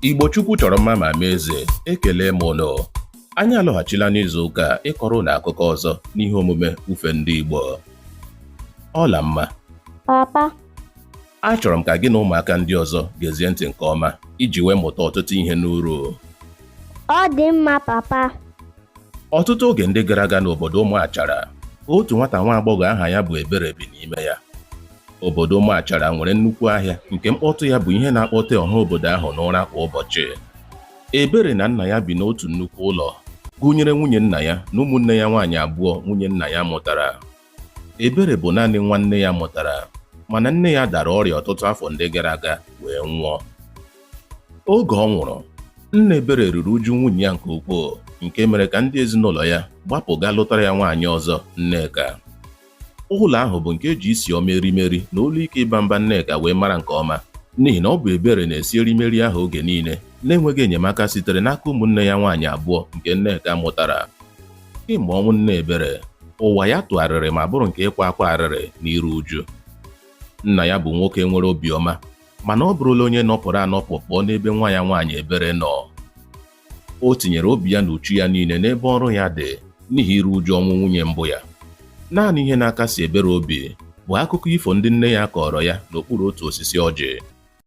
Igbo Chukwu chọrọ mma ma mee eze, ekele m ụnụ. Anyị alọghachila n'izu ụka ịkọrọ na akụkọ ọzọ n'ihe omume ufe ndị Igbo. Ọla mma. Papa. Achọrọ m ka gị na ụmụaka ndị ọzọ gezie ntị nke ọma iji wee mụta ọtụtụ ihe n'uru. Ọ dị mma, papa. Ọtụtụ oge ndị gara aga n'obodo Ụmụachara, otu nwata nwa agbọghọ aha ya bụ Ebere bi n'ime ya. Obodo Ụmụachara nwere nnukwu ahịa nke mkpọtụ ya bụ ihe na-akpọte ọha obodo ahụ n'ụra kwa ụbọchị. Ebere na nna ya bi n'otu nnukwu ụlọ, gụnyere nwunye nna ya na ụmụnne ya nwaanyị abụọ nwunye nna ya mụtara. Ebere bụ naanị nwanne ya mụtara, mana nne ya dara ọrịa ọtụtụ afọ ndị gara aga wee nwụọ. Oge ọ nwụrụ, nna Ebere ruru uju nwunye ya nke ukwuu, nke mere ka ndị ezinụlọ ya gbapụ gaa lụtara ya nwaanyị ọzọ, Nneka. Ụlọ ahụ bụ nke eji isi ọma erimeri na olu ike ịba mba Nneka wee mara nke ọma, n'ihi na ọ bụ Ebere na-esi erimeri ahụ oge niile na-enweghị enyemaka sitere n'aka ụmụnne ya nwaanyị abụọ nke Nneka mụtara. Kemgbe ọnwụ nne Ebere, ụwa ya tụgharịrị ma bụrụ nke ịkwa akwa arịrị na iru uju. Nna ya bụ nwoke nwere obiọma, mana ọ bụrụla onye nọpụrụ anọpụ pụọ n'ebe nwa ya nwaanyị Ebere nọ. O tinyere obi ya na uchu ya niile n'ebe ọrụ ya dị n'ihi iru uju ọnwụ nwunye mbụ ya. Naanị ihe na-akasi Ebere obi bụ akụkọ ifo ndị nne ya kọrọ ya n'okpuru otu osisi ọjị.